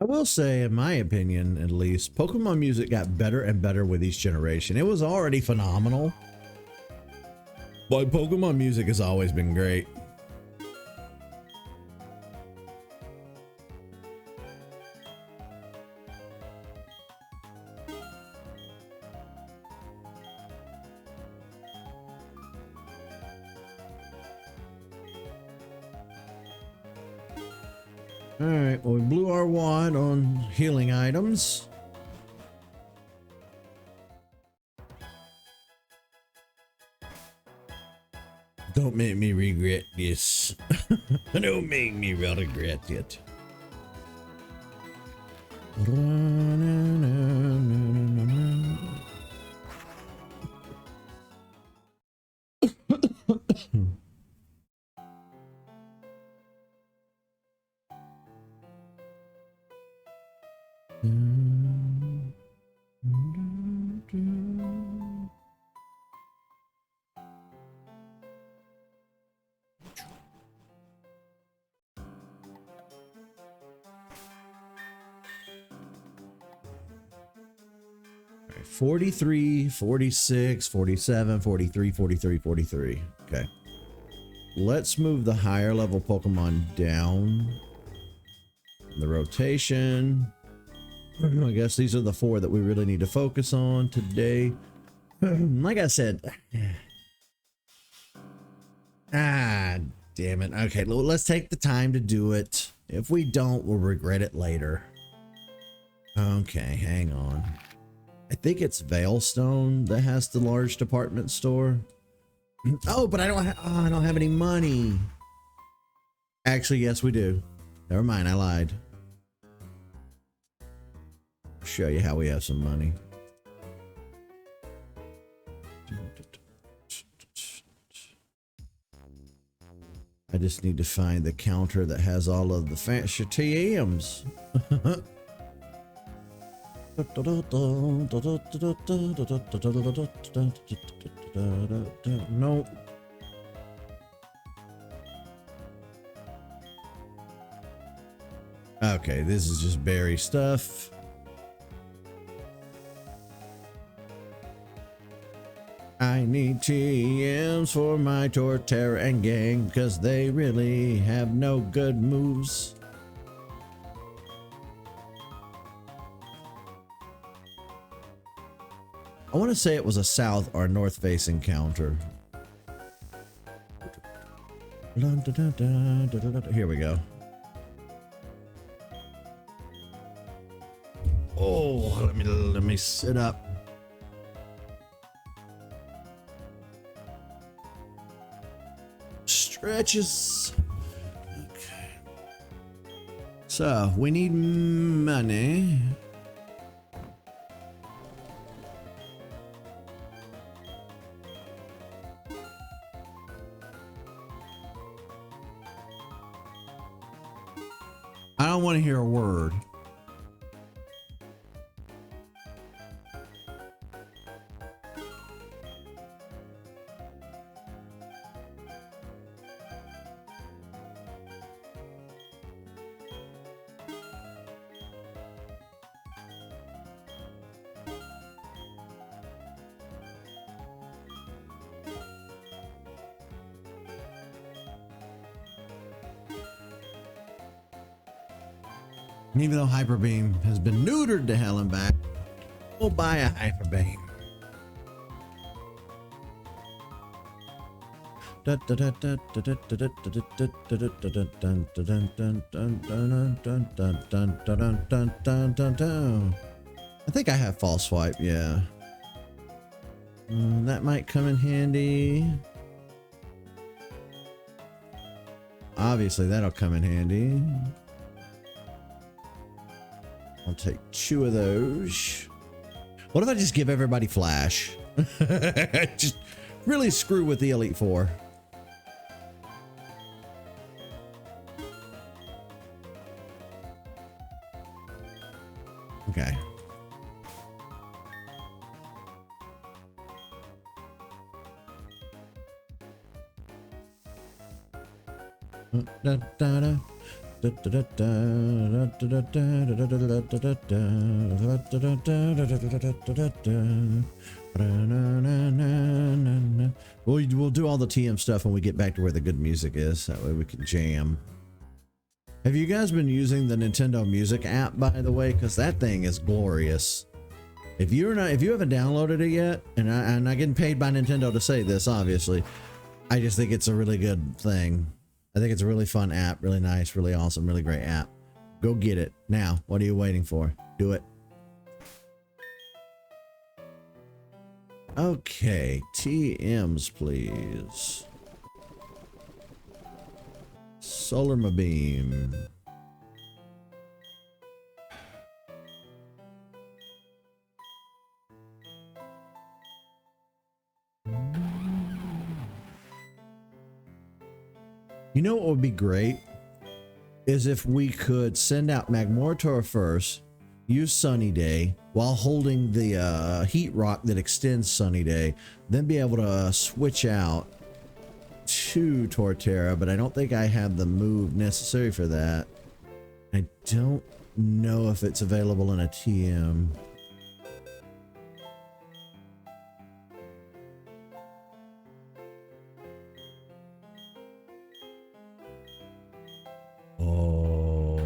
I will say, in my opinion, at least, Pokemon music got better and better with each generation. It was already phenomenal, but Pokemon music has always been great. All right, well, we blew our wad on healing items. Don't make me regret this. Don't make me regret it. Right, 43, 46, 47, 43, 43, 43. Okay. Let's move the higher level Pokemon down the rotation. I guess these are the 4 that we really need to focus on today. Like I said, damn it. Okay, let's take the time to do it. If we don't, we'll regret it later. Okay, hang on. I think it's Veilstone that has the large department store. Oh, but I don't have any money. Actually, yes, we do. Never mind, I lied. Show you how we have some money. I just need to find the counter that has all of the fancy TMs. Nope. Okay, this is just berry stuff. I need TMs for my Torterra and gang because they really have no good moves. I want to say it was a south or north facing counter. Here we go. Oh, let me sit up. Stretches. Okay. So we need money. I don't want to hear a word. Even though Hyper Beam has been neutered to hell and back, we'll buy a Hyper Beam. I think I have false swipe, yeah. That might come in handy. obviously that'll come in handy. I'll take 2 of those. What if I just give everybody flash? Just really screw with the Elite Four. Okay. We'll do all the TM stuff when we get back to where the good music is. That way we can jam. Have you guys been using the Nintendo Music app, by the way? Because that thing is glorious. If you haven't downloaded it yet, and I'm not getting paid by Nintendo to say this, obviously, I just think it's a really good thing. I think it's a really fun app, really nice, really awesome, really great app. Go get it now. What are you waiting for? Do it. Okay, TMs, please. Solar beam. You know what would be great is if we could send out Magmortar first, use Sunny Day while holding the heat rock that extends Sunny Day, then be able to switch out to Torterra, but I don't think I have the move necessary for that. I don't know if it's available in a TM. Oh.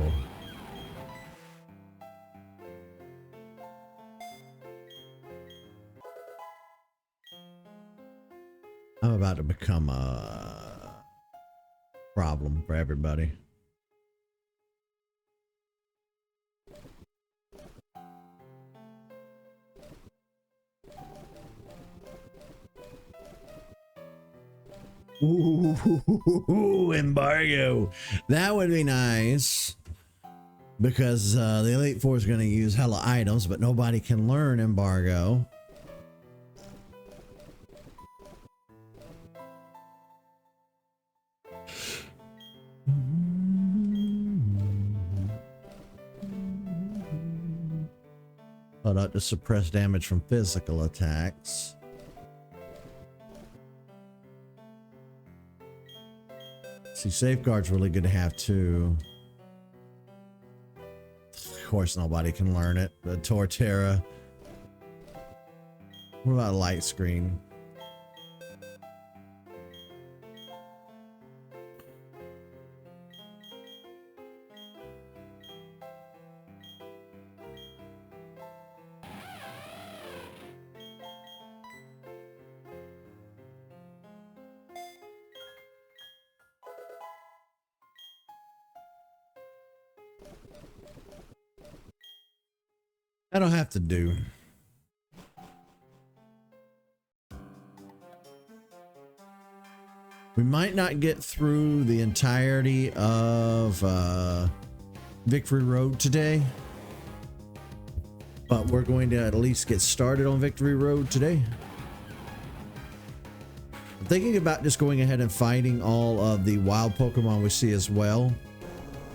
I'm about to become a problem for everybody. Ooh, embargo. That would be nice. Because the Elite Four is going to use hella items, but nobody can learn embargo. Hold up to suppress damage from physical attacks. See, safeguard's really good to have too. Of course, nobody can learn it. The Torterra. What about a light screen? I don't have to do. We might not get through the entirety of Victory Road today, but we're going to at least get started on Victory Road today. I'm thinking about just going ahead and fighting all of the wild Pokemon we see as well,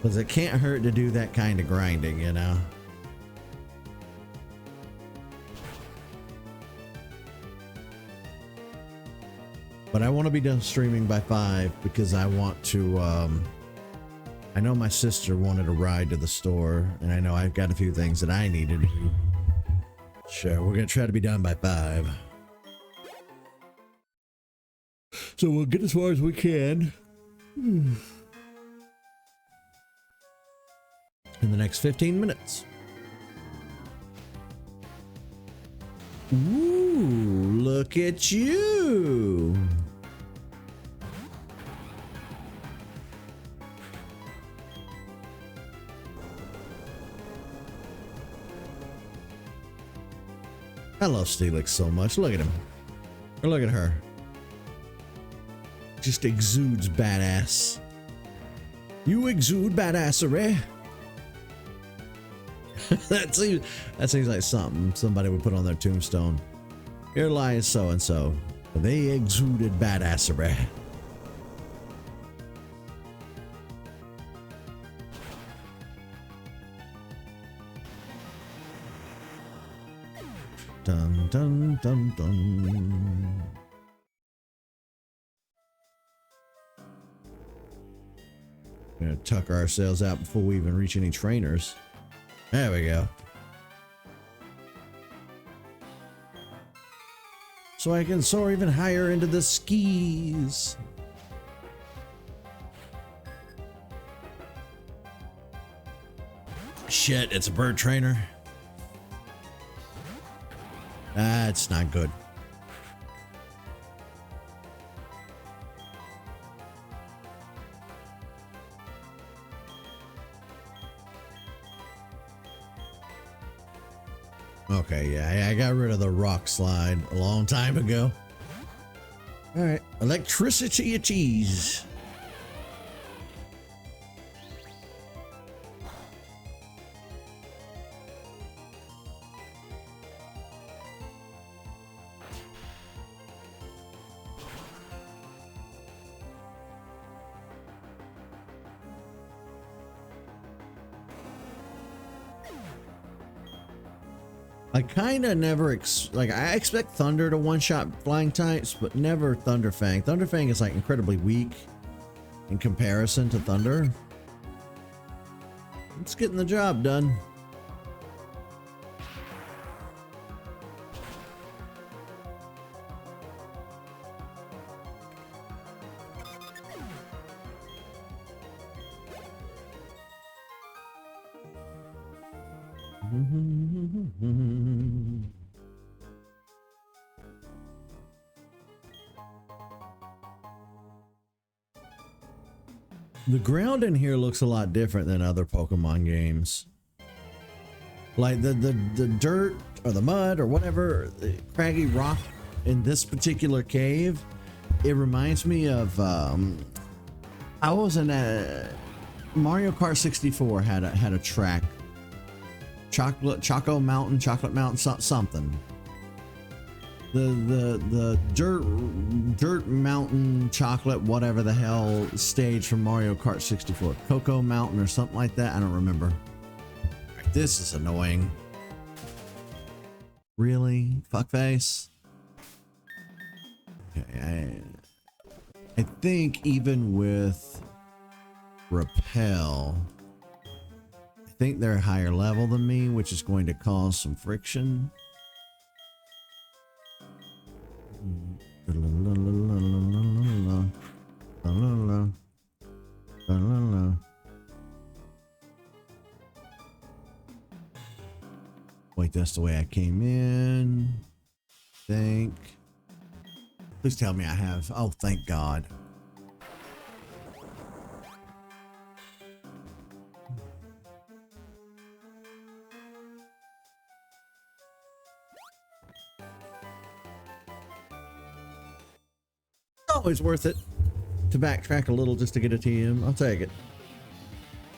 because it can't hurt to do that kind of grinding, you know. But I want to be done streaming by 5 because I want to, I know my sister wanted a ride to the store, and I know I've got a few things that I need to do. Sure, we're going to try to be done by 5. So we'll get as far as we can in the next 15 minutes. Ooh, look at you. I love Steelix so much. Look at him. Or look at her. Just exudes badass. You exude badassery. that seems like something somebody would put on their tombstone. Here lies so and so. They exuded badassery. Dun dun dun dun. Gonna tucker ourselves out before we even reach any trainers. There we go. So I can soar even higher into the skis. Shit, it's a bird trainer. That's not good. Okay, yeah, I got rid of the rock slide a long time ago. All right, electricity cheese. I kind of never I expect Thunder to one-shot flying types, but never Thunderfang. Thunderfang is like incredibly weak in comparison to Thunder. It's getting the job done. The ground in here looks a lot different than other Pokemon games. Like the dirt or the mud or whatever, the craggy rock in this particular cave, it reminds me of I was in a Mario Kart 64 had a track. Chocolate Mountain, something. The dirt mountain chocolate whatever the hell stage from Mario Kart 64, Cocoa Mountain or something like that. I don't remember. This is annoying. Really, fuckface. Okay, I think even with Repel, I think they're a higher level than me, which is going to cause some friction. Wait, that's the way I came in. Think. Please tell me I have. Oh, thank God. Always worth it to backtrack a little just to get a TM. I'll take it.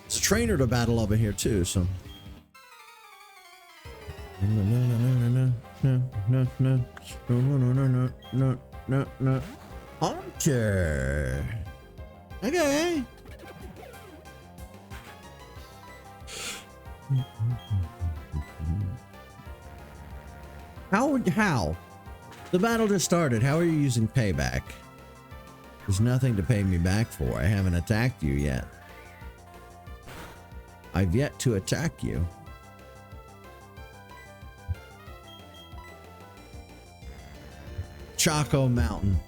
It's a trainer to battle over here too, so. No. Archer. Okay. How? The battle just started. How are you using payback? There's nothing to pay me back for. I haven't attacked you yet. I've yet to attack you. Choco Mountain.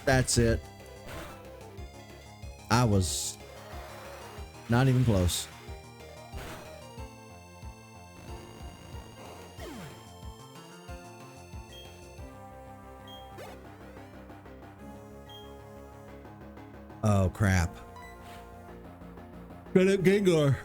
That's it. I was not even close. Oh crap. Get it, Gengar.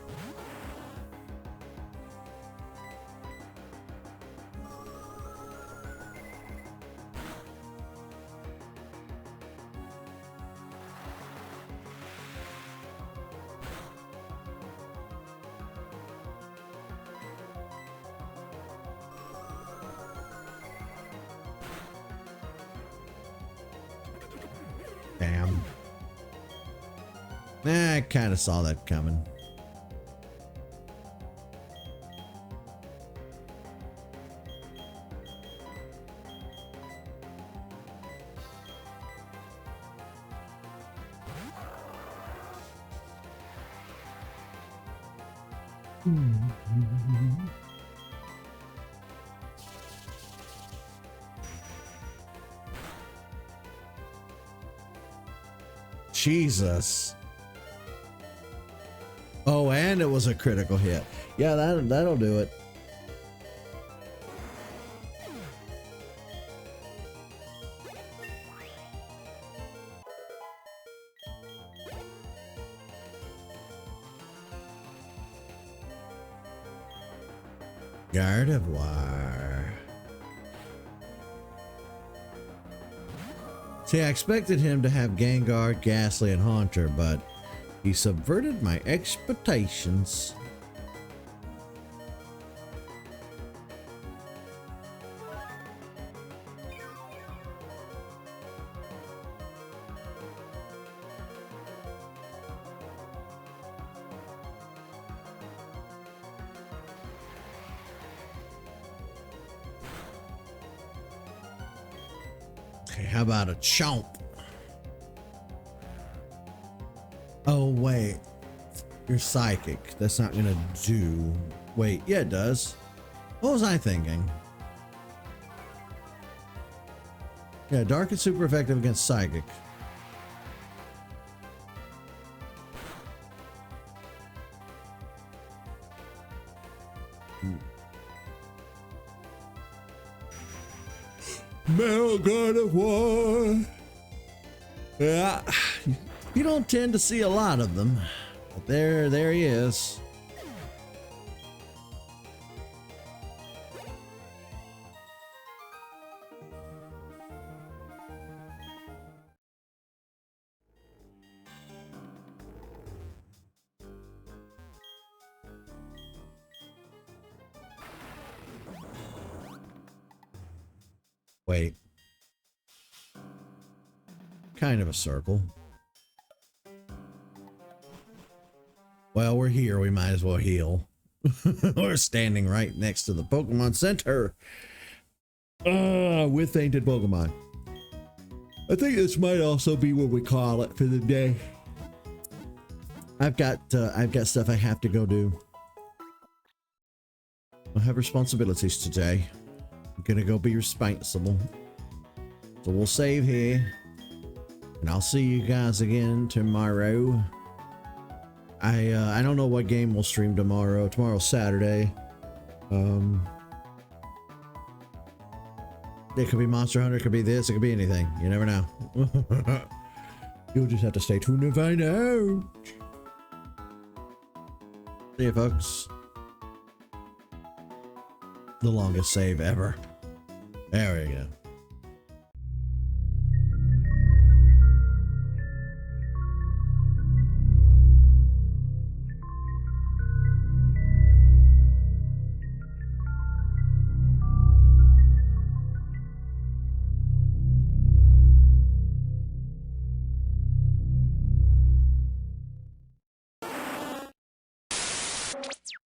I kind of saw that coming. Jesus. Oh, and it was a critical hit. Yeah, that'll do it. Gardevoir. See, I expected him to have Gengar, Ghastly, and Haunter, but he subverted my expectations. Okay, how about a chomp? Oh, wait. You're psychic. That's not gonna do. Wait, yeah, it does. What was I thinking? Yeah, dark is super effective against psychic. Metal God of War. Yeah, you don't tend to see a lot of them, but there he is. Wait. Kind of a circle. Well, we're here. We might as well heal. We're standing right next to the Pokemon Center. With fainted Pokemon. I think this might also be what we call it for the day. I've got stuff I have to go do. I have responsibilities today. I'm gonna go be responsible. So we'll save here. And I'll see you guys again tomorrow. I don't know what game we'll stream tomorrow. Tomorrow's Saturday. It could be Monster Hunter, it could be this, it could be anything. You never know. You'll just have to stay tuned and find out. See you, folks. The longest save ever. There we go.